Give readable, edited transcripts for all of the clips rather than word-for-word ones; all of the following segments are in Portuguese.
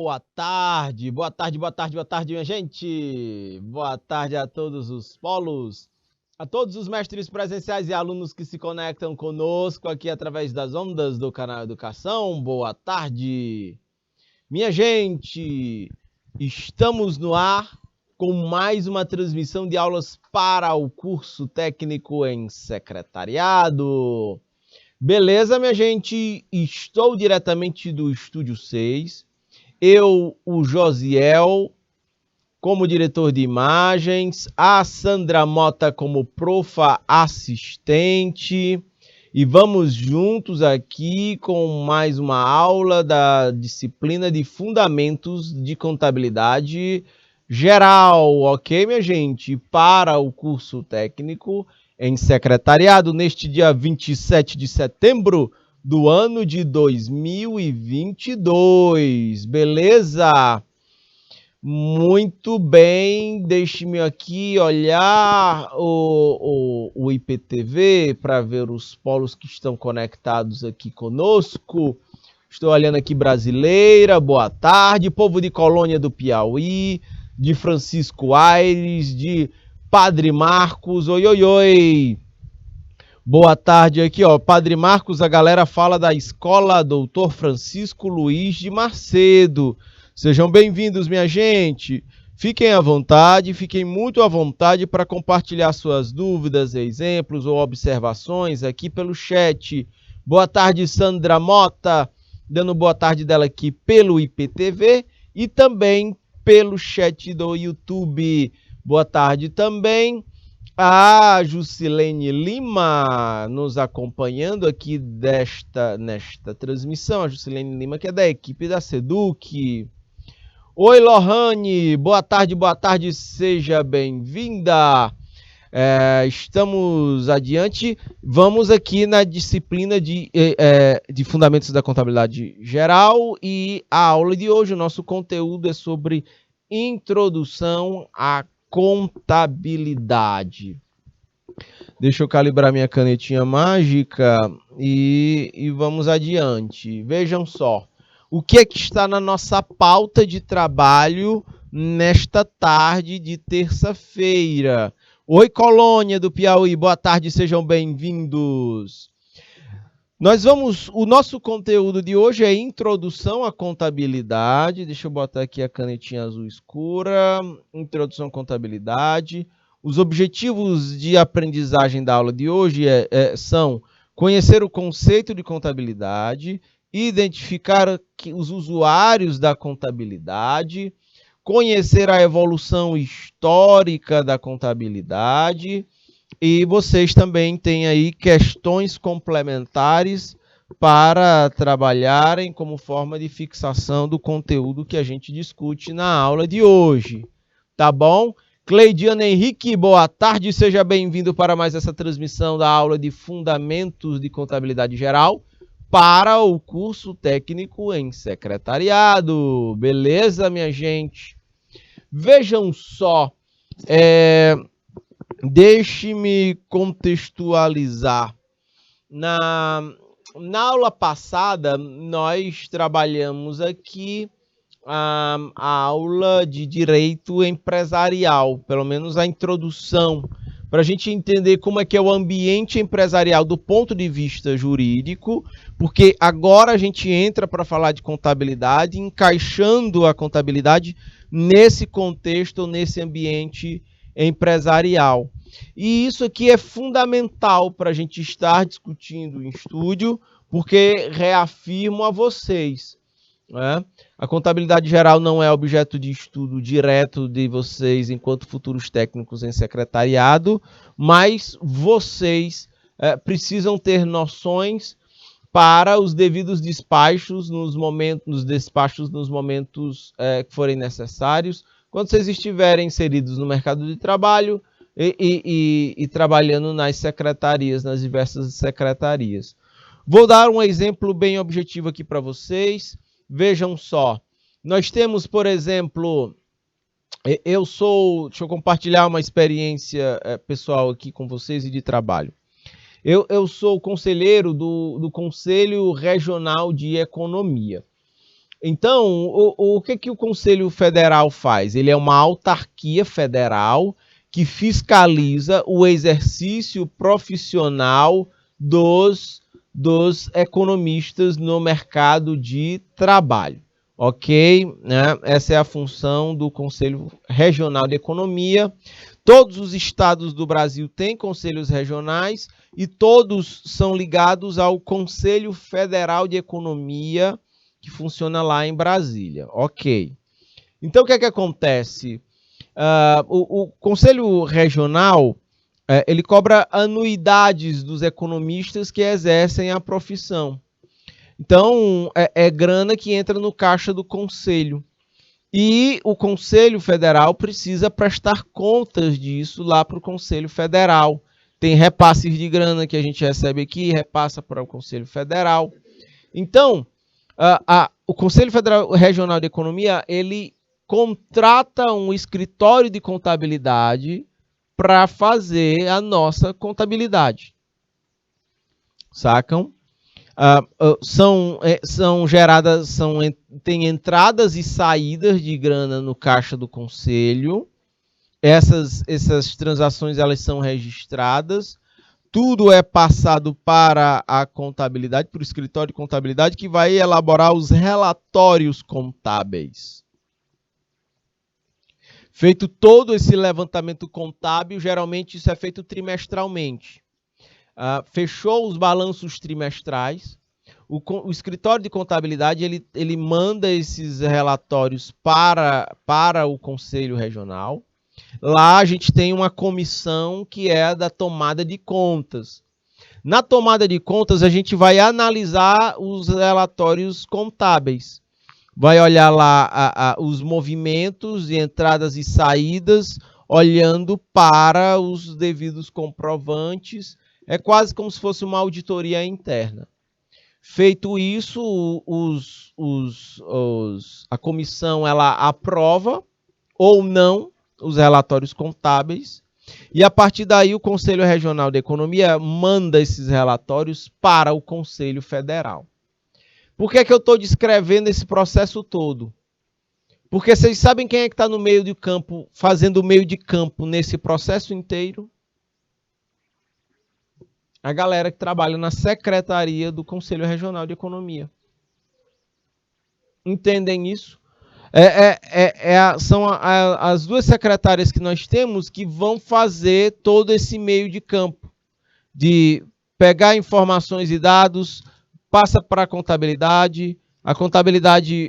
Boa tarde, boa tarde, boa tarde, boa tarde, minha gente. Boa tarde a todos os polos, a todos os mestres presenciais e alunos que se conectam conosco aqui através das ondas do canal Educação. Boa tarde. Minha gente, estamos no ar com mais uma transmissão de aulas para o curso técnico em secretariado. Beleza, minha gente? Estou diretamente do Estúdio 6. Eu, o Josiel, como diretor de imagens, a Sandra Mota como profa assistente, e vamos juntos aqui com mais uma aula da disciplina de Fundamentos de Contabilidade Geral, ok, minha gente? Para o curso técnico em secretariado, neste dia 27 de setembro do ano de 2022, beleza? Muito bem, deixe-me aqui olhar o IPTV para ver os polos que estão conectados aqui conosco. Estou olhando aqui Brasileira, boa tarde, povo de Colônia do Piauí, de Francisco Aires, de Padre Marcos, oi, oi, oi. Boa tarde aqui, ó. Padre Marcos, a galera fala da Escola Doutor Francisco Luiz de Macedo. Sejam bem-vindos, minha gente. Fiquem à vontade, fiquem muito à vontade para compartilhar suas dúvidas, exemplos ou observações aqui pelo chat. Boa tarde, Sandra Mota, dando boa tarde dela aqui pelo IPTV e também pelo chat do YouTube. Boa tarde também a Jusilene Lima nos acompanhando aqui nesta transmissão. A Jusilene Lima, que é da equipe da Seduc. Oi, Lohane, boa tarde, seja bem-vinda. Estamos adiante. Vamos aqui na disciplina de Fundamentos da Contabilidade Geral, e a aula de hoje, o nosso conteúdo é sobre Introdução à Contabilidade. Deixa eu calibrar minha canetinha mágica e vamos adiante. Vejam só, o que é que está na nossa pauta de trabalho nesta tarde de terça-feira? Oi, Colônia do Piauí, boa tarde, sejam bem-vindos. O nosso conteúdo de hoje é Introdução à Contabilidade. Deixa eu botar aqui a canetinha azul escura. Introdução à Contabilidade. Os objetivos de aprendizagem da aula de hoje são conhecer o conceito de contabilidade, identificar os usuários da contabilidade, conhecer a evolução histórica da contabilidade, e vocês também têm aí questões complementares para trabalharem como forma de fixação do conteúdo que a gente discute na aula de hoje, tá bom? Cleidiano Henrique, boa tarde, seja bem-vindo para mais essa transmissão da aula de Fundamentos de Contabilidade Geral para o curso técnico em secretariado. Beleza, minha gente? Vejam só, deixe-me contextualizar. Na aula passada, nós trabalhamos aqui a aula de direito empresarial, pelo menos a introdução, para a gente entender como é que é o ambiente empresarial do ponto de vista jurídico, porque agora a gente entra para falar de contabilidade, encaixando a contabilidade nesse contexto, nesse ambiente empresarial. E isso aqui é fundamental para a gente estar discutindo em estúdio, porque reafirmo a vocês, né? A contabilidade geral não é objeto de estudo direto de vocês enquanto futuros técnicos em secretariado, mas vocês precisam ter noções para os devidos despachos nos momentos que forem necessários, quando vocês estiverem inseridos no mercado de trabalho e trabalhando nas secretarias, nas diversas secretarias. Vou dar um exemplo bem objetivo aqui para vocês. Vejam só, nós temos, por exemplo, deixa eu compartilhar uma experiência pessoal aqui com vocês e de trabalho. Eu sou conselheiro do Conselho Regional de Economia. Então, o que o Conselho Federal faz? Ele é uma autarquia federal que fiscaliza o exercício profissional dos economistas no mercado de trabalho. Ok? Né? Essa é a função do Conselho Regional de Economia. Todos os estados do Brasil têm conselhos regionais e todos são ligados ao Conselho Federal de Economia, que funciona lá em Brasília. Ok. Então, o que é que acontece? O Conselho Regional, ele cobra anuidades dos economistas que exercem a profissão. Então, é grana que entra no caixa do Conselho. E o Conselho Federal precisa prestar contas disso lá para o Conselho Federal. Tem repasses de grana que a gente recebe aqui, repassa para o Conselho Federal. Então, o Conselho Federal Regional de Economia, ele contrata um escritório de contabilidade para fazer a nossa contabilidade. Sacam? São geradas, tem entradas e saídas de grana no caixa do conselho. Essas transações elas são registradas. Tudo é passado para a contabilidade, para o escritório de contabilidade, que vai elaborar os relatórios contábeis. Feito todo esse levantamento contábil, geralmente isso é feito trimestralmente. Fechou os balanços trimestrais, o escritório de contabilidade ele manda esses relatórios para o Conselho Regional. Lá a gente tem uma comissão que é a da tomada de contas. Na tomada de contas, a gente vai analisar os relatórios contábeis. Vai olhar lá os movimentos, entradas e saídas, olhando para os devidos comprovantes. É quase como se fosse uma auditoria interna. Feito isso, a comissão ela aprova ou não os relatórios contábeis, e a partir daí o Conselho Regional de Economia manda esses relatórios para o Conselho Federal. Por que eu estou descrevendo esse processo todo? Porque vocês sabem quem é que está no meio do campo, fazendo o meio de campo nesse processo inteiro? A galera que trabalha na secretaria do Conselho Regional de Economia. Entendem isso? São as duas secretárias que nós temos que vão fazer todo esse meio de campo, de pegar informações e dados, passa para a contabilidade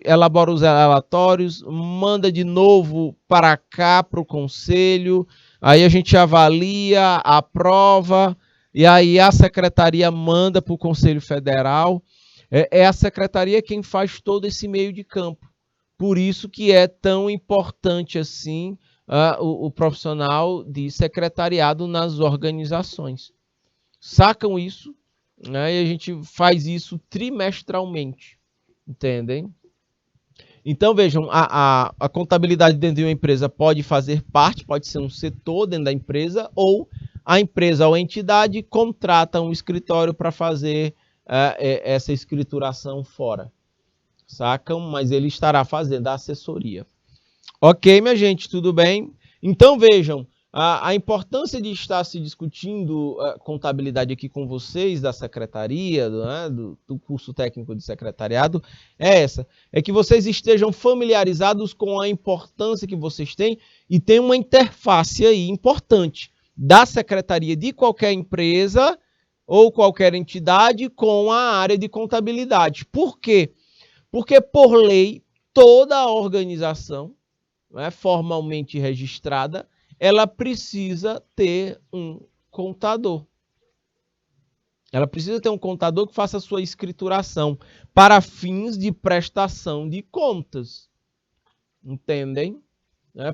elabora os relatórios, manda de novo para cá, para o conselho, aí a gente avalia, aprova, e aí a secretaria manda para o Conselho Federal. É a secretaria quem faz todo esse meio de campo. Por isso que é tão importante assim o profissional de secretariado nas organizações. Sacam isso? Né? E a gente faz isso trimestralmente. Entendem? Então, vejam, a contabilidade dentro de uma empresa pode fazer parte, pode ser um setor dentro da empresa, ou a empresa ou a entidade contrata um escritório para fazer essa escrituração fora. Sacam? Mas ele estará fazendo a assessoria. Ok, minha gente, tudo bem? Então vejam, a importância de estar se discutindo contabilidade aqui com vocês, da secretaria, do curso técnico de secretariado, é essa. É que vocês estejam familiarizados com a importância que vocês têm e tem uma interface aí importante da secretaria de qualquer empresa ou qualquer entidade com a área de contabilidade. Por quê? Porque, por lei, toda a organização formalmente registrada, ela precisa ter um contador. Ela precisa ter um contador que faça a sua escrituração para fins de prestação de contas. Entendem?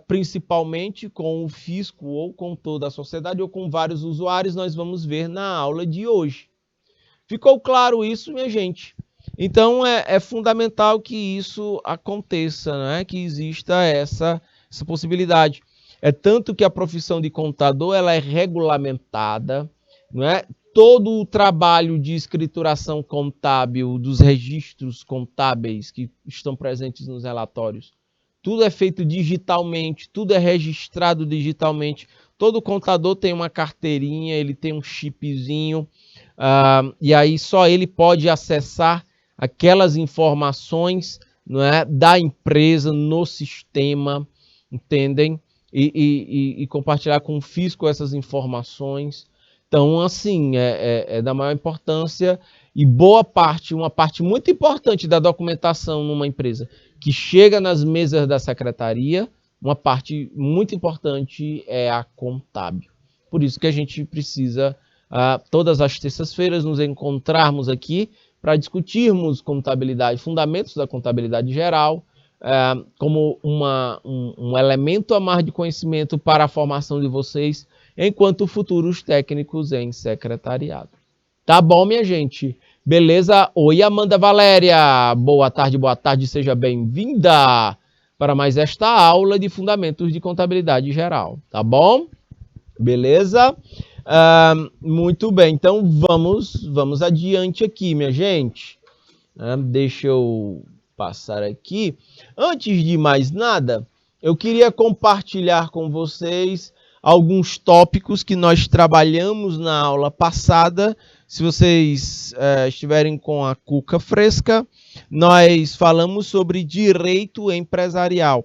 Principalmente com o fisco ou com toda a sociedade ou com vários usuários, nós vamos ver na aula de hoje. Ficou claro isso, minha gente? Então, é fundamental que isso aconteça, né? Que exista essa possibilidade. É tanto que a profissão de contador ela é regulamentada, não é? todo o trabalho de escrituração contábil, dos registros contábeis que estão presentes nos relatórios, tudo é feito digitalmente, tudo é registrado digitalmente. Todo contador tem uma carteirinha, ele tem um chipzinho, e aí só ele pode acessar aquelas informações, não é, da empresa no sistema, entendem? E compartilhar com o fisco essas informações. Então, assim, é da maior importância e uma parte muito importante da documentação numa empresa que chega nas mesas da secretaria, uma parte muito importante é a contábil. Por isso que a gente precisa, todas as terças-feiras, nos encontrarmos aqui para discutirmos contabilidade, fundamentos da contabilidade geral, como um elemento a mais de conhecimento para a formação de vocês, enquanto futuros técnicos em secretariado. Tá bom, minha gente? Beleza? Oi, Amanda Valéria. Boa tarde, seja bem-vinda para mais esta aula de Fundamentos de Contabilidade Geral. Tá bom? Beleza? Muito bem, então vamos adiante aqui, minha gente. Deixa eu passar aqui. Antes de mais nada, eu queria compartilhar com vocês alguns tópicos que nós trabalhamos na aula passada. Se vocês estiverem com a cuca fresca, nós falamos sobre direito empresarial.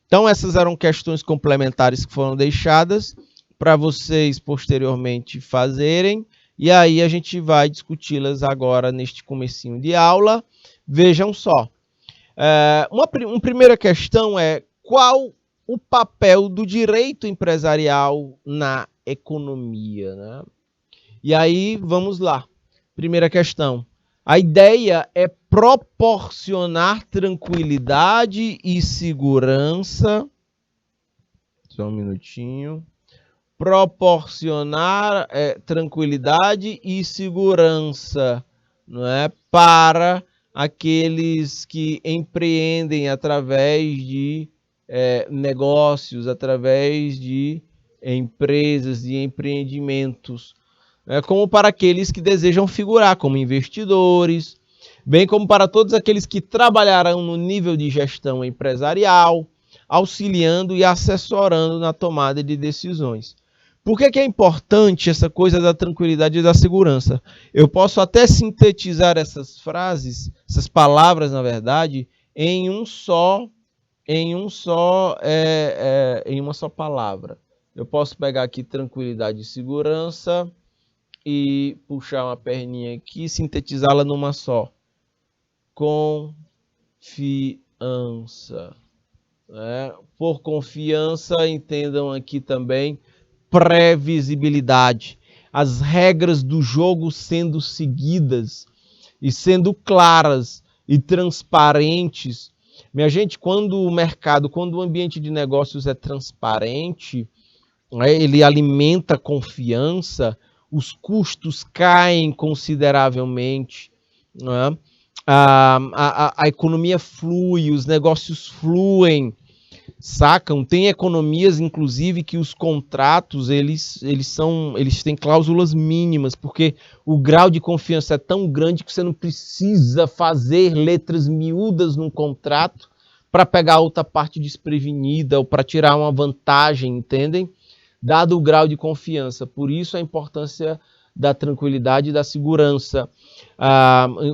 Então, essas eram questões complementares que foram deixadas para vocês posteriormente fazerem. E aí a gente vai discuti-las agora neste comecinho de aula. Vejam só. Uma primeira questão é: qual o papel do direito empresarial na economia, né? E aí, vamos lá. Primeira questão. A ideia é proporcionar tranquilidade e segurança. Só um minutinho. Proporcionar tranquilidade e segurança, não é? Para aqueles que empreendem através de negócios, através de empresas, de empreendimentos, como para aqueles que desejam figurar como investidores, bem como para todos aqueles que trabalharão no nível de gestão empresarial, auxiliando e assessorando na tomada de decisões. Por que é importante essa coisa da tranquilidade e da segurança? Eu posso até sintetizar essas frases, essas palavras, na verdade, em uma só palavra. Eu posso pegar aqui tranquilidade e segurança e puxar uma perninha aqui e sintetizá-la numa só. Confiança. Por confiança, entendam aqui também previsibilidade. As regras do jogo sendo seguidas e sendo claras e transparentes. Minha gente, quando o ambiente de negócios é transparente, ele alimenta confiança, os custos caem consideravelmente, né? A economia flui, os negócios fluem, sacam? Tem economias, inclusive, que os contratos eles têm cláusulas mínimas, porque o grau de confiança é tão grande que você não precisa fazer letras miúdas num contrato para pegar outra parte desprevenida ou para tirar uma vantagem, entendem? Dado o grau de confiança. Por isso a importância da tranquilidade e da segurança.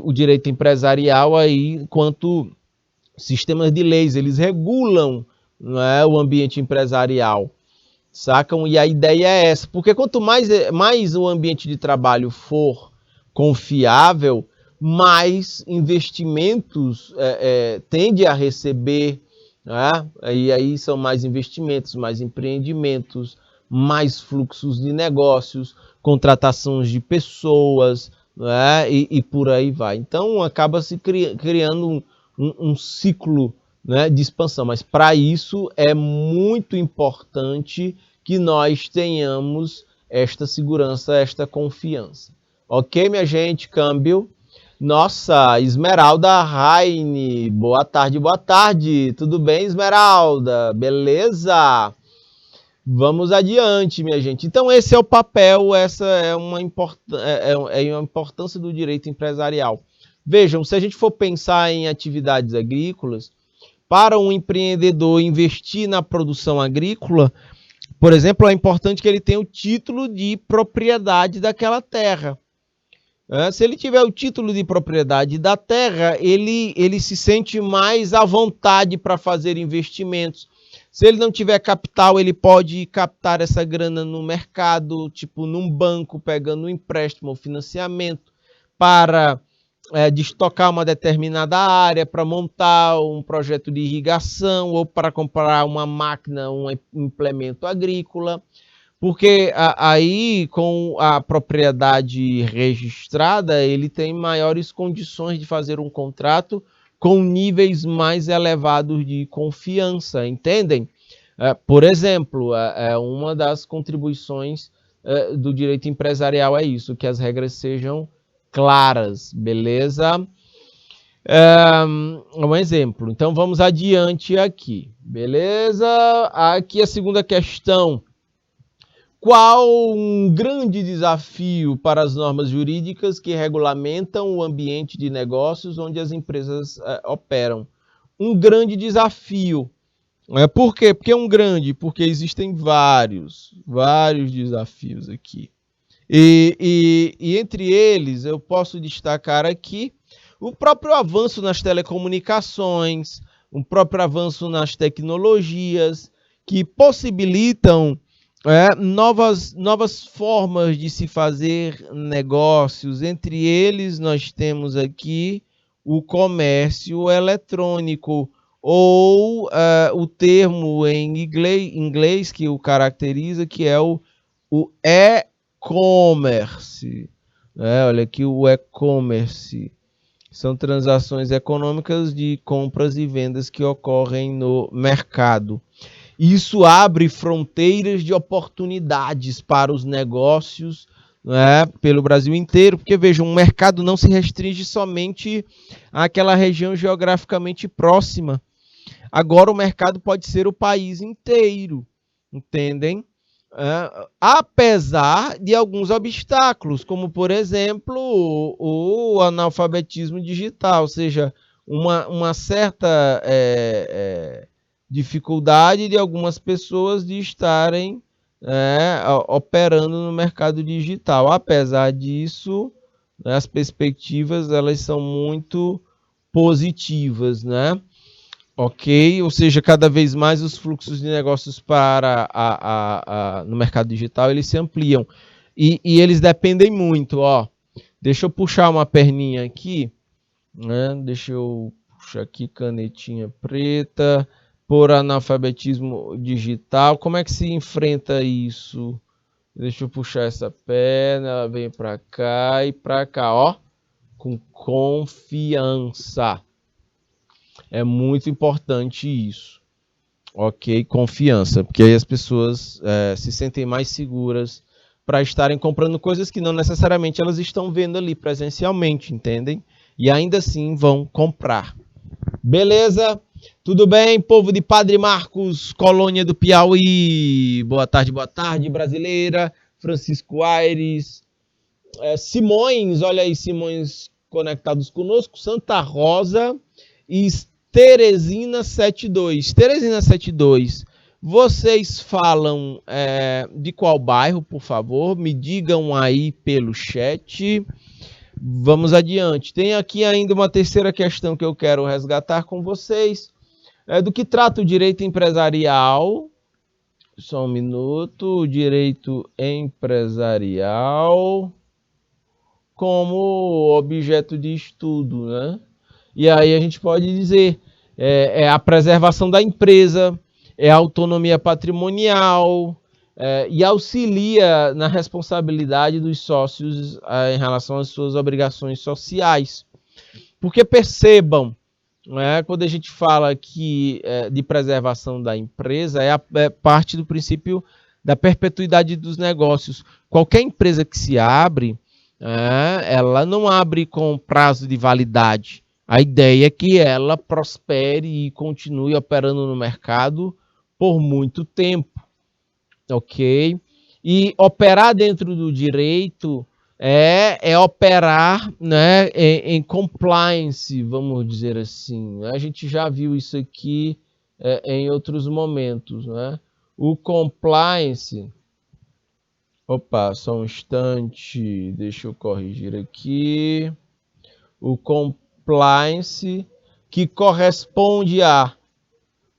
O direito empresarial aí, enquanto sistemas de leis, eles regulam, não é, o ambiente empresarial, sacam? E a ideia é essa, porque quanto mais o ambiente de trabalho for confiável, mais investimentos tende a receber, né? E aí são mais investimentos, mais empreendimentos, mais fluxos de negócios, contratações de pessoas, né? E por aí vai. Então acaba se criando um ciclo, né, de expansão, mas para isso é muito importante que nós tenhamos esta segurança, esta confiança. Ok, minha gente? Câmbio. Nossa, Esmeralda Raine, boa tarde, tudo bem, Esmeralda? Beleza? Vamos adiante, minha gente. Então, esse é o papel, essa é uma importância do direito empresarial. Vejam, se a gente for pensar em atividades agrícolas, para um empreendedor investir na produção agrícola, por exemplo, é importante que ele tenha o título de propriedade daquela terra. Se ele tiver o título de propriedade da terra, ele se sente mais à vontade para fazer investimentos. Se ele não tiver capital, ele pode captar essa grana no mercado, tipo num banco, pegando um empréstimo ou financiamento para destocar uma determinada área, para montar um projeto de irrigação ou para comprar uma máquina, um implemento agrícola. Porque aí, com a propriedade registrada, ele tem maiores condições de fazer um contrato com níveis mais elevados de confiança, entendem? Por exemplo, uma das contribuições do direito empresarial é isso, que as regras sejam claras, beleza? Um exemplo. Então, vamos adiante aqui, beleza? Aqui a segunda questão. Qual um grande desafio para as normas jurídicas que regulamentam o ambiente de negócios onde as empresas operam? Um grande desafio. Por quê? Porque é um grande, porque existem vários desafios aqui. E entre eles, eu posso destacar aqui o próprio avanço nas telecomunicações, o próprio avanço nas tecnologias, que possibilitam novas formas de se fazer negócios. Entre eles, nós temos aqui o comércio eletrônico, ou o termo em inglês que o caracteriza, que é o e-commerce. Olha aqui o e-commerce. São transações econômicas de compras e vendas que ocorrem no mercado. Isso abre fronteiras de oportunidades para os negócios pelo Brasil inteiro, porque vejam, um mercado não se restringe somente àquela região geograficamente próxima. Agora o mercado pode ser o país inteiro, entendem? Apesar de alguns obstáculos, como por exemplo o analfabetismo digital, ou seja, uma certa dificuldade de algumas pessoas de estarem operando no mercado digital. Apesar disso, as perspectivas elas são muito positivas, né? Ok, ou seja, cada vez mais os fluxos de negócios no mercado digital eles se ampliam e eles dependem muito, ó. Deixa eu puxar uma perninha aqui, né? Deixa eu puxar aqui canetinha preta por analfabetismo digital. Como é que se enfrenta isso? Deixa eu puxar essa perna, ela vem para cá e para cá, ó, com confiança. É muito importante isso, ok? Confiança, porque aí as pessoas se sentem mais seguras para estarem comprando coisas que não necessariamente elas estão vendo ali presencialmente, entendem? E ainda assim vão comprar. Beleza? Tudo bem, povo de Padre Marcos, colônia do Piauí? Boa tarde, brasileira. Francisco Aires. Simões, olha aí, Simões conectados conosco. Santa Rosa e Teresina 72. Teresina 72, vocês falam de qual bairro, por favor? Me digam aí pelo chat. Vamos adiante. Tem aqui ainda uma terceira questão que eu quero resgatar com vocês. Do que trata o direito empresarial? Só um minuto. O direito empresarial como objeto de estudo, né? E aí a gente pode dizer, é a preservação da empresa, é a autonomia patrimonial, e auxilia na responsabilidade dos sócios em relação às suas obrigações sociais. Porque percebam, quando a gente fala aqui de preservação da empresa, é parte do princípio da perpetuidade dos negócios. Qualquer empresa que se abre, ela não abre com prazo de validade. A ideia é que ela prospere e continue operando no mercado por muito tempo. ok? E operar dentro do direito é operar, né, em compliance, vamos dizer assim. A gente já viu isso aqui em outros momentos, né? O compliance... Opa, só um instante, deixa eu corrigir aqui. O compliance, que corresponde a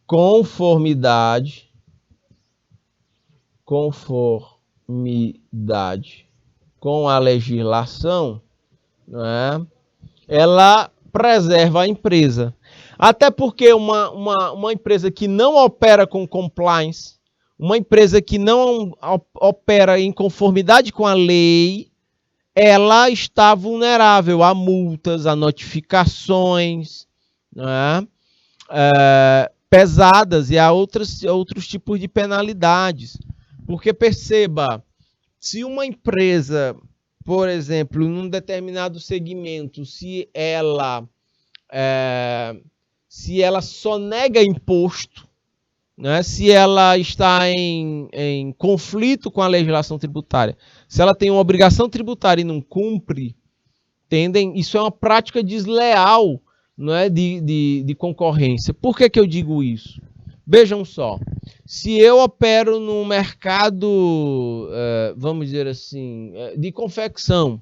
conformidade com a legislação, né? Ela preserva a empresa. Até porque uma empresa que não opera com compliance, uma empresa que não opera em conformidade com a lei, ela está vulnerável a multas, a notificações, né? Pesadas e a outros tipos de penalidades. Porque perceba, se uma empresa, por exemplo, em um determinado segmento, se ela só nega imposto, né, se ela está em conflito com a legislação tributária, se ela tem uma obrigação tributária e não cumpre, isso é uma prática desleal, não é, de concorrência. Por que eu digo isso? Vejam só, se eu opero no mercado, vamos dizer assim, de confecção,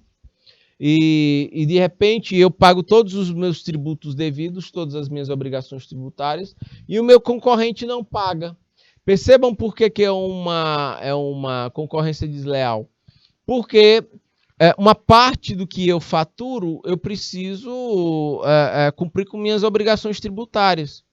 e de repente eu pago todos os meus tributos devidos, todas as minhas obrigações tributárias, e o meu concorrente não paga. Percebam por que é uma concorrência desleal. Porque uma parte do que eu faturo, eu preciso cumprir com minhas obrigações tributárias.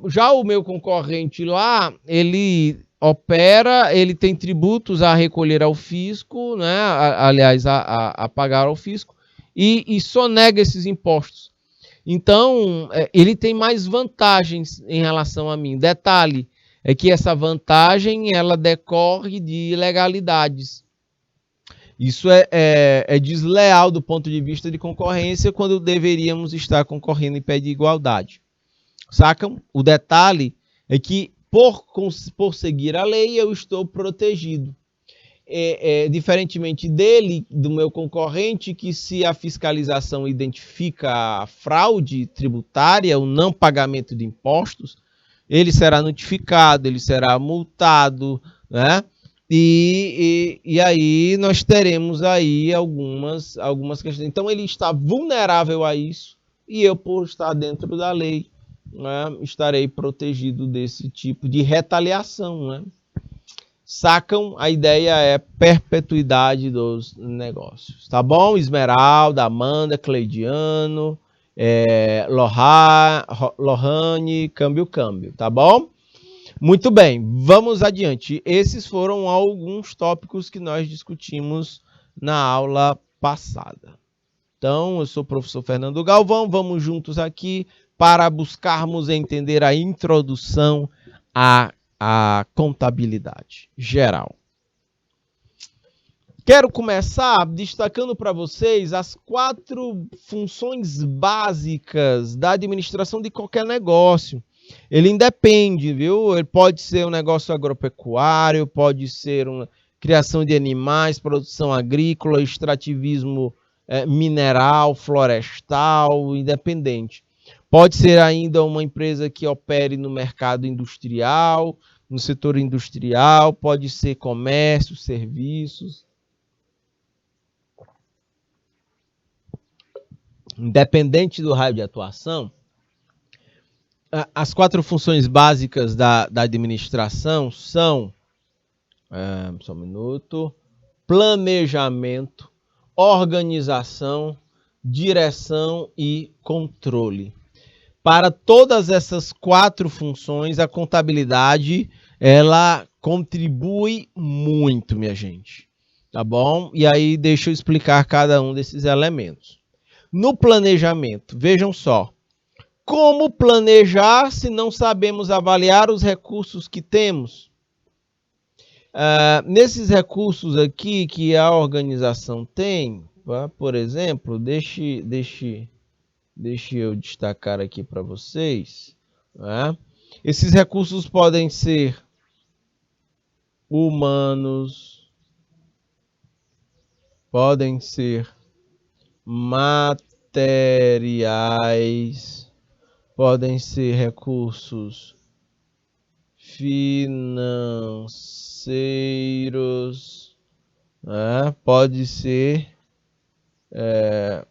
Já o meu concorrente lá, ele opera, ele tem tributos a recolher ao fisco, né? Aliás, a pagar ao fisco, e sonega esses impostos. Então, ele tem mais vantagens em relação a mim. Detalhe, é que essa vantagem, ela decorre de ilegalidades. Isso é desleal do ponto de vista de concorrência, quando deveríamos estar concorrendo em pé de igualdade. Sacam? O detalhe é que, por seguir a lei, eu estou protegido. Diferentemente dele, do meu concorrente, que se a fiscalização identifica a fraude tributária, o não pagamento de impostos, ele será notificado, ele será multado, né? E aí nós teremos aí algumas questões. Então ele está vulnerável a isso, e eu, por estar dentro da lei, né, estarei protegido desse tipo de retaliação, né? Sacam? A ideia é perpetuidade dos negócios, tá bom? Esmeralda, Amanda, Cleidiano, Lohane, câmbio, tá bom? Muito bem, vamos adiante. Esses foram alguns tópicos que nós discutimos na aula passada. Então, eu sou o professor Fernando Galvão, vamos juntos aqui para buscarmos entender a introdução à contabilidade geral. Quero começar destacando para vocês as 4 funções básicas da administração de qualquer negócio. Ele independe, viu? Ele pode ser um negócio agropecuário, pode ser uma criação de animais, produção agrícola, extrativismo mineral, florestal, independente. Pode ser ainda uma empresa que opere no mercado industrial, no setor industrial, pode ser comércio, serviços. Independente do raio de atuação, as 4 funções básicas da administração são, só um minuto, planejamento, organização, direção e controle. Para todas essas 4 funções, a contabilidade, ela contribui muito, minha gente. Tá bom? E aí, deixa eu explicar cada um desses elementos. No planejamento, vejam só. Como planejar se não sabemos avaliar os recursos que temos? Nesses recursos aqui que a organização tem, por exemplo, deixe eu destacar aqui para vocês. Esses recursos podem ser humanos, podem ser materiais, podem ser recursos financeiros, né? Pode ser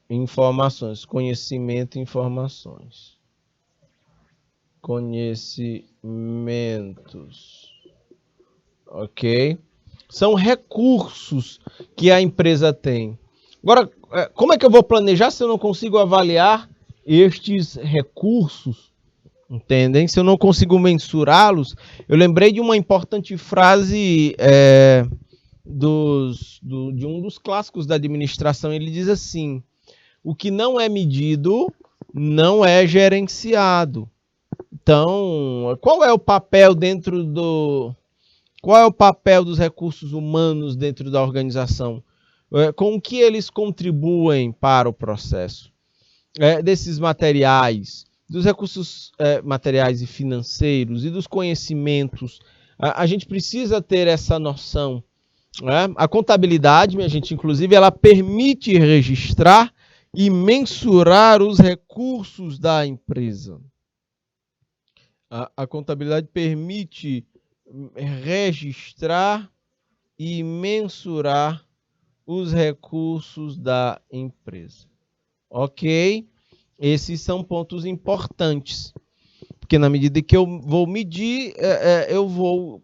informações, conhecimento e informações. Conhecimentos. Ok? São recursos que a empresa tem. Agora, como é que eu vou planejar se eu não consigo avaliar estes recursos? Entendem? Se eu não consigo mensurá-los, eu lembrei de uma importante frase de um dos clássicos da administração. Ele diz assim: o que não é medido não é gerenciado. Então, qual é o papel dos recursos humanos dentro da organização? Com o que eles contribuem para o processo? Desses materiais, dos recursos materiais e financeiros e dos conhecimentos. A gente precisa ter essa noção. A contabilidade, minha gente, inclusive, ela permite registrar e mensurar os recursos da empresa. A contabilidade permite registrar e mensurar os recursos da empresa. Ok? Esses são pontos importantes, porque na medida que eu vou medir,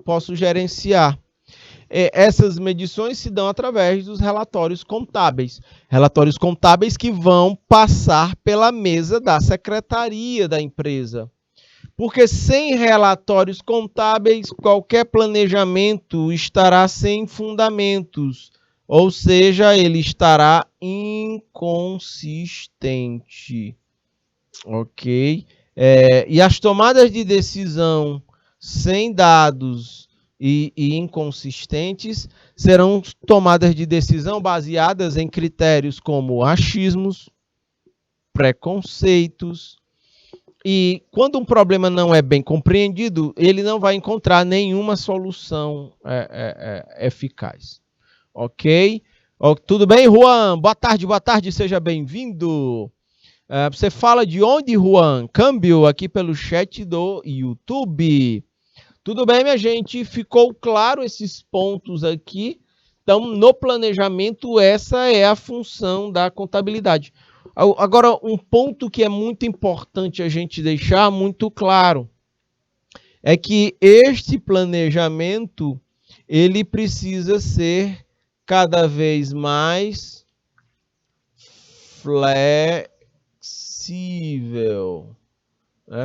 posso gerenciar. Essas medições se dão através dos relatórios contábeis que vão passar pela mesa da secretaria da empresa. Porque sem relatórios contábeis, qualquer planejamento estará sem fundamentos, ou seja, ele estará inconsistente. Ok? E as tomadas de decisão sem dados e inconsistentes serão tomadas de decisão baseadas em critérios como achismos, preconceitos. E quando um problema não é bem compreendido, ele não vai encontrar nenhuma solução eficaz. Ok? Tudo bem, Juan? Boa tarde, seja bem-vindo. Você fala de onde, Juan? Câmbio aqui pelo chat do YouTube. Tudo bem, minha gente? Ficou claro esses pontos aqui? Então, no planejamento, essa é a função da contabilidade. Agora, um ponto que é muito importante a gente deixar muito claro é que este planejamento ele precisa ser cada vez mais flexível.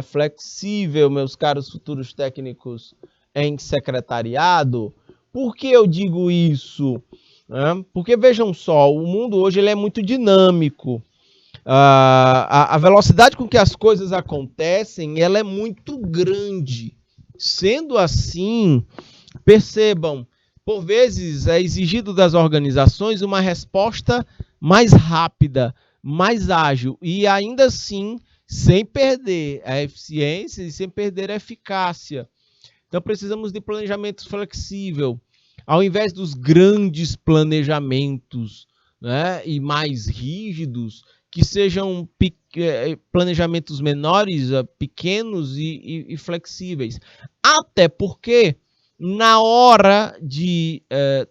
Flexível, meus caros futuros técnicos em secretariado. Por que eu digo isso? Porque vejam só, o mundo hoje ele é muito dinâmico. A velocidade com que as coisas acontecem ela é muito grande. Sendo assim, percebam, por vezes é exigido das organizações uma resposta mais rápida, mais ágil e ainda assim sem perder a eficiência e sem perder a eficácia. Então precisamos de planejamento flexível. Ao invés dos grandes planejamentos, né, e mais rígidos, que sejam planejamentos menores, pequenos e flexíveis. Até porque, na hora de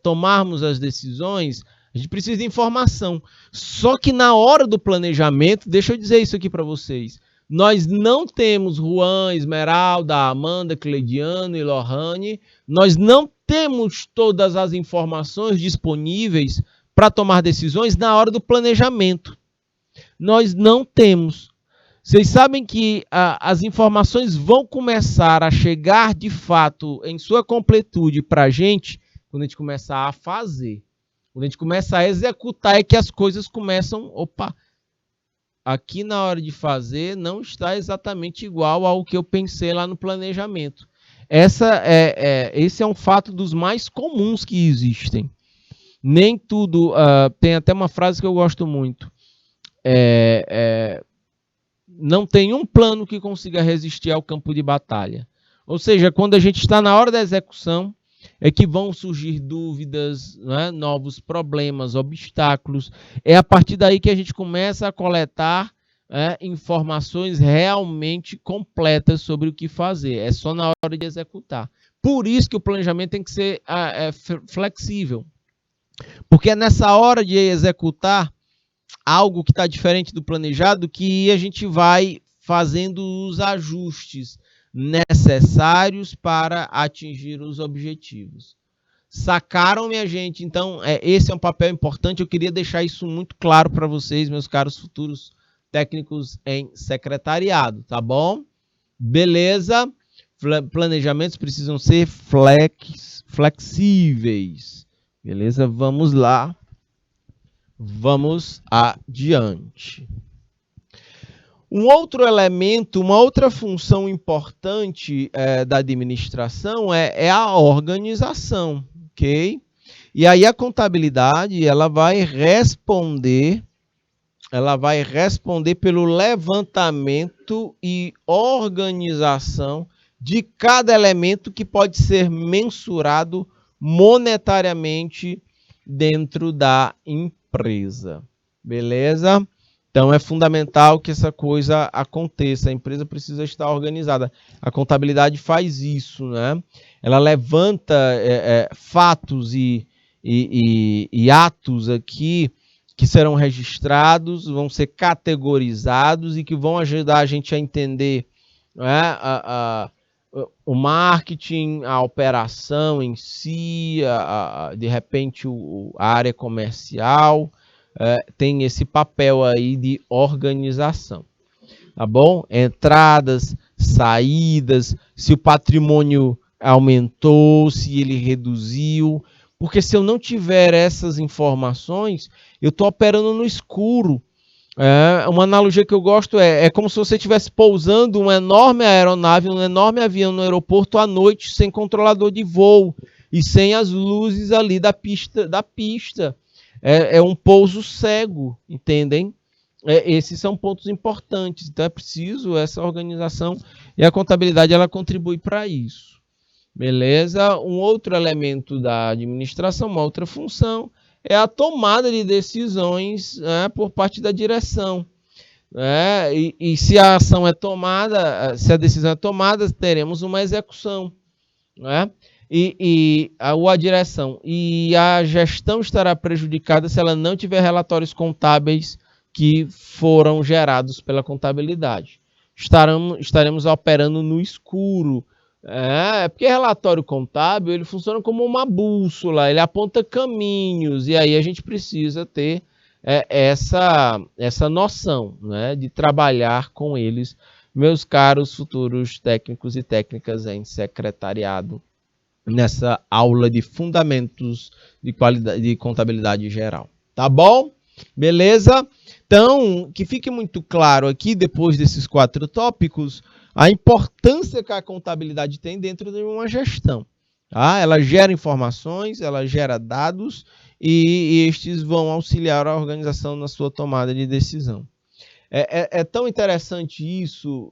tomarmos as decisões, a gente precisa de informação. Só que na hora do planejamento, deixa eu dizer isso aqui para vocês, nós não temos Juan, Esmeralda, Amanda, Cleidiano e Lohane, nós não temos todas as informações disponíveis para tomar decisões na hora do planejamento. Nós não temos. Vocês sabem que as informações vão começar a chegar de fato em sua completude para a gente quando a gente começar a fazer. Quando a gente começa a executar é que as coisas começam... Opa, aqui na hora de fazer não está exatamente igual ao que eu pensei lá no planejamento. Esse é um fato dos mais comuns que existem. Nem tudo... tem até uma frase que eu gosto muito. Não tem um plano que consiga resistir ao campo de batalha. Ou seja, quando a gente está na hora da execução, é que vão surgir dúvidas, né, novos problemas, obstáculos. É a partir daí que a gente começa a coletar informações realmente completas sobre o que fazer. É só na hora de executar. Por isso que o planejamento tem que ser flexível. Porque é nessa hora de executar algo que está diferente do planejado que a gente vai fazendo os ajustes necessários para atingir os objetivos. Sacaram, minha gente? Então, esse é um papel importante. Eu queria deixar isso muito claro para vocês, meus caros futuros técnicos em secretariado, tá bom? Beleza? Planejamentos precisam ser flexíveis. Beleza? Vamos lá. Vamos adiante. Um outro elemento, uma outra função importante da administração é a organização, ok? E aí a contabilidade ela vai responder pelo levantamento e organização de cada elemento que pode ser mensurado monetariamente dentro da empresa. Beleza? Então, é fundamental que essa coisa aconteça. A empresa precisa estar organizada. A contabilidade faz isso, né? Ela levanta fatos e atos aqui que serão registrados, vão ser categorizados e que vão ajudar a gente a entender, né, o marketing, a operação em si, de repente a área comercial, tem esse papel aí de organização, tá bom? Entradas, saídas, se o patrimônio aumentou, se ele reduziu, porque se eu não tiver essas informações, eu estou operando no escuro. Uma analogia que eu gosto é como se você estivesse pousando uma enorme aeronave, um enorme avião no aeroporto à noite, sem controlador de voo e sem as luzes ali da pista. É um pouso cego, entendem? Esses são pontos importantes. Então é preciso essa organização e a contabilidade ela contribui para isso. Beleza? Um outro elemento da administração, uma outra função, é a tomada de decisões por parte da direção. E se a ação é tomada, se a decisão é tomada, teremos uma execução. A direção e a gestão estará prejudicada se ela não tiver relatórios contábeis que foram gerados pela contabilidade. Estaremos operando no escuro. Porque relatório contábil ele funciona como uma bússola, ele aponta caminhos, e aí a gente precisa ter essa noção, né, de trabalhar com eles, meus caros futuros técnicos e técnicas em secretariado, nessa aula de fundamentos de contabilidade geral. Tá bom? Beleza? Então, que fique muito claro aqui, depois desses 4 tópicos, a importância que a contabilidade tem dentro de uma gestão. Tá? Ela gera informações, ela gera dados e estes vão auxiliar a organização na sua tomada de decisão. É tão interessante isso.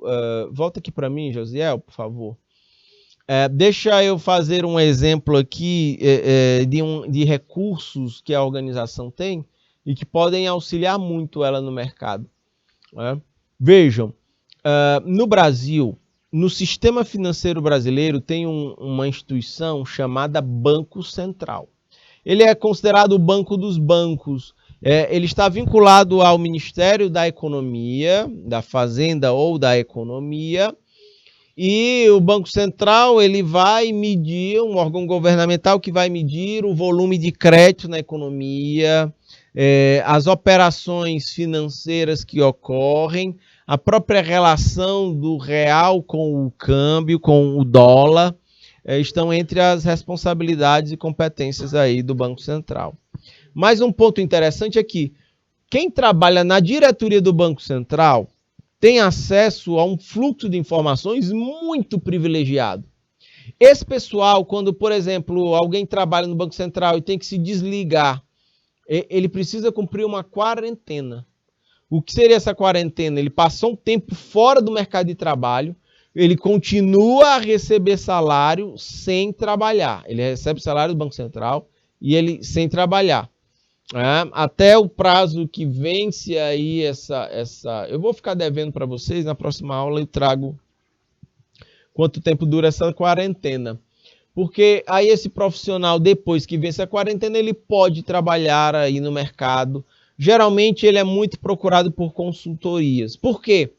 Volta aqui para mim, Josiel, por favor. Deixa eu fazer um exemplo aqui de recursos que a organização tem e que podem auxiliar muito ela no mercado. Vejam, no Brasil, no sistema financeiro brasileiro, tem uma instituição chamada Banco Central. Ele é considerado o banco dos bancos. Ele está vinculado ao Ministério da Economia, da Fazenda ou da Economia, e o Banco Central ele vai medir, um órgão governamental que vai medir o volume de crédito na economia, as operações financeiras que ocorrem, a própria relação do real com o câmbio, com o dólar, estão entre as responsabilidades e competências aí do Banco Central. Mas um ponto interessante é que quem trabalha na diretoria do Banco Central tem acesso a um fluxo de informações muito privilegiado. Esse pessoal, quando, por exemplo, alguém trabalha no Banco Central e tem que se desligar, ele precisa cumprir uma quarentena. O que seria essa quarentena? Ele passou um tempo fora do mercado de trabalho, ele continua a receber salário sem trabalhar. Ele recebe salário do Banco Central e ele sem trabalhar. Até o prazo que vence aí eu vou ficar devendo para vocês, na próxima aula eu trago quanto tempo dura essa quarentena. Porque aí esse profissional, depois que vence a quarentena, ele pode trabalhar aí no mercado. Geralmente ele é muito procurado por consultorias. Por quê?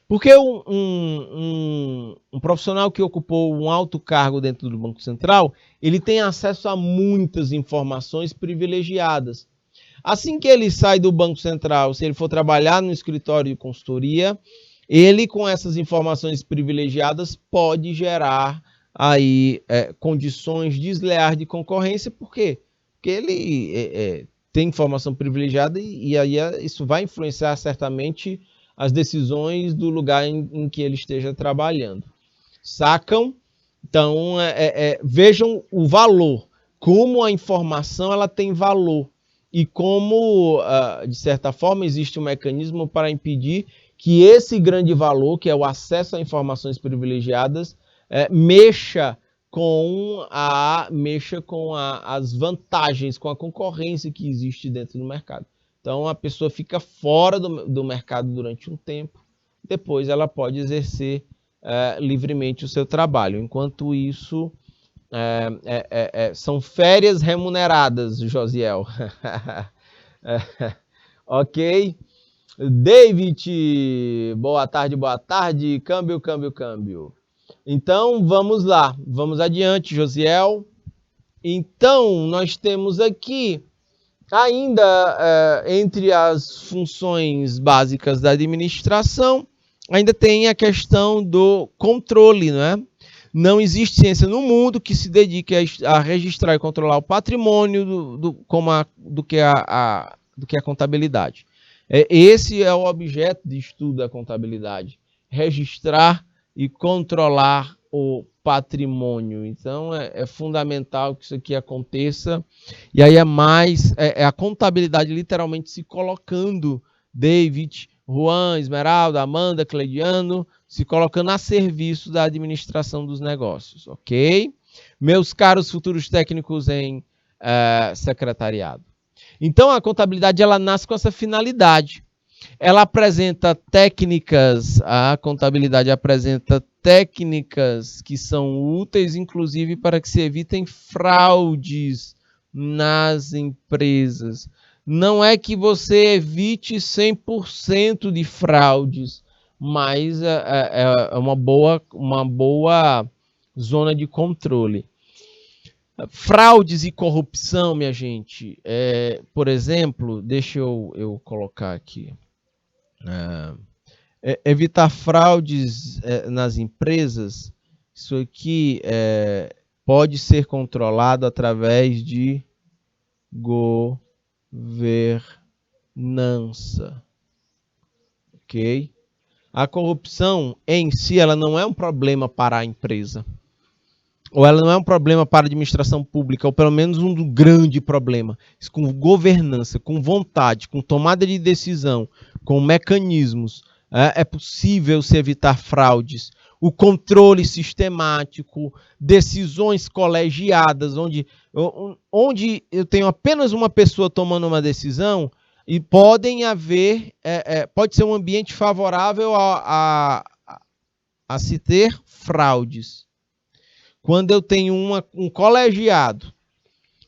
Porque um profissional que ocupou um alto cargo dentro do Banco Central, ele tem acesso a muitas informações privilegiadas. Assim que ele sai do Banco Central, se ele for trabalhar no escritório de consultoria, ele com essas informações privilegiadas pode gerar aí condições desleais de concorrência. Por quê? Porque ele tem informação privilegiada e aí isso vai influenciar certamente as decisões do lugar em que ele esteja trabalhando. Sacam? Então, vejam o valor, como a informação ela tem valor e como, de certa forma, existe um mecanismo para impedir que esse grande valor, que é o acesso a informações privilegiadas, mexa com as vantagens, com a concorrência que existe dentro do mercado. Então, a pessoa fica fora do mercado durante um tempo, depois ela pode exercer livremente o seu trabalho. Enquanto isso, são férias remuneradas, Josiel. Ok? David, boa tarde. Câmbio. Então, vamos lá. Vamos adiante, Josiel. Então, nós temos aqui ainda entre as funções básicas da administração, ainda tem a questão do controle, não é? Não existe ciência no mundo que se dedique a registrar e controlar o patrimônio do que a contabilidade. Esse é o objeto de estudo da contabilidade, registrar e controlar o patrimônio. Então, é fundamental que isso aqui aconteça. E aí é a contabilidade literalmente se colocando, David, Juan, Esmeralda, Amanda, Cleidiano, se colocando a serviço da administração dos negócios, ok? Meus caros futuros técnicos em secretariado. Então, a contabilidade ela nasce com essa finalidade. Ela apresenta técnicas, a contabilidade apresenta técnicas que são úteis, inclusive, para que se evitem fraudes nas empresas. Não é que você evite 100% de fraudes, mas é uma boa zona de controle. Fraudes e corrupção, minha gente. Por exemplo, deixa eu colocar aqui. Evitar fraudes nas empresas, isso aqui pode ser controlado através de governança. Ok? A corrupção em si ela não é um problema para a empresa. Ou ela não é um problema para a administração pública, ou pelo menos um grande problema. Com governança, com vontade, com tomada de decisão, com mecanismos, é possível se evitar fraudes. O controle sistemático, decisões colegiadas, onde eu tenho apenas uma pessoa tomando uma decisão, e pode ser um ambiente favorável a se ter fraudes. Quando eu tenho um colegiado,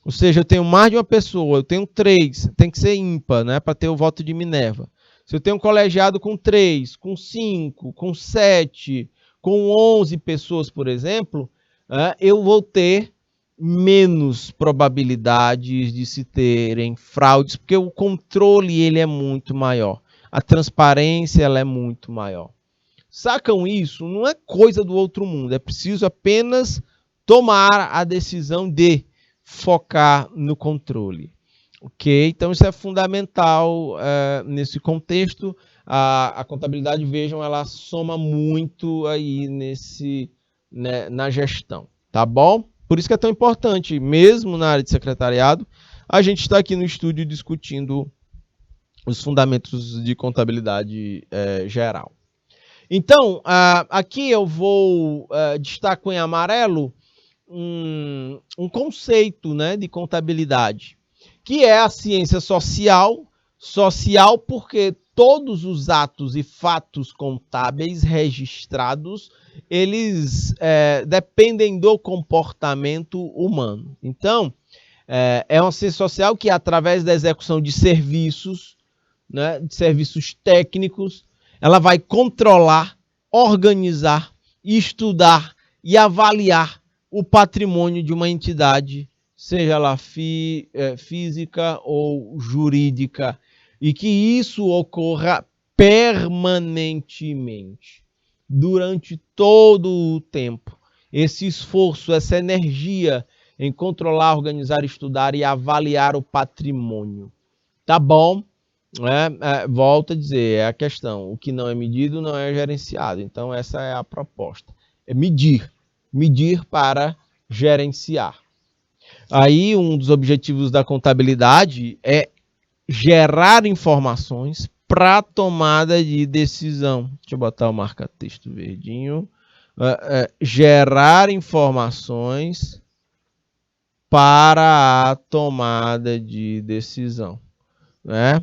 ou seja, eu tenho mais de uma pessoa, eu tenho 3, tem que ser ímpar, né, para ter o voto de Minerva. Se eu tenho um colegiado com 3, com 5, com 7, com 11 pessoas, por exemplo, eu vou ter menos probabilidades de se terem fraudes, porque o controle ele é muito maior. A transparência ela é muito maior. Sacam isso? Não é coisa do outro mundo. É preciso apenas tomar a decisão de focar no controle. Ok? Então isso é fundamental nesse contexto. A contabilidade, vejam, ela soma muito aí na gestão. Tá bom? Por isso que é tão importante, mesmo na área de secretariado, a gente está aqui no estúdio discutindo os fundamentos de contabilidade geral. Então, aqui eu vou destacar em amarelo um conceito, né, de contabilidade, que é a ciência social, porque todos os atos e fatos contábeis registrados, eles dependem do comportamento humano. Então, é uma ciência social que, através da execução de serviços, né, de serviços técnicos, ela vai controlar, organizar, estudar e avaliar o patrimônio de uma entidade, seja ela física ou jurídica, e que isso ocorra permanentemente, durante todo o tempo. Esse esforço, essa energia em controlar, organizar, estudar e avaliar o patrimônio. Tá bom? Volto a dizer, é a questão. O que não é medido não é gerenciado. Então, essa é a proposta. É medir. Medir para gerenciar. Aí, um dos objetivos da contabilidade é gerar informações para tomada de decisão. Deixa eu botar o marca-texto verdinho. Gerar informações para a tomada de decisão, né?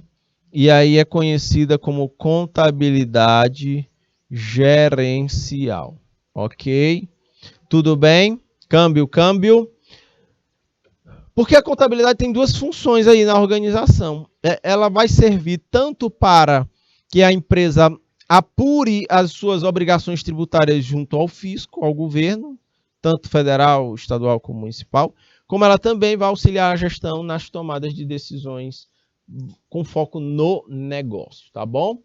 E aí é conhecida como contabilidade gerencial, ok? Tudo bem? Câmbio. Porque a contabilidade tem duas funções aí na organização. Ela vai servir tanto para que a empresa apure as suas obrigações tributárias junto ao fisco, ao governo, tanto federal, estadual como municipal, como ela também vai auxiliar a gestão nas tomadas de decisões com foco no negócio, tá bom?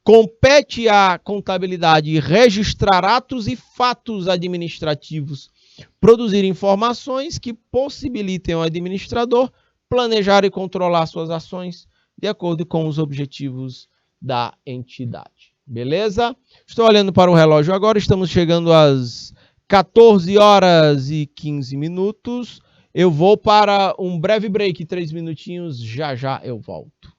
Compete à contabilidade registrar atos e fatos administrativos, produzir informações que possibilitem ao administrador planejar e controlar suas ações de acordo com os objetivos da entidade. Beleza? Estou olhando para o relógio agora, estamos chegando às 14 horas e 15 minutos. Eu vou para um breve break, 3 minutinhos, já eu volto.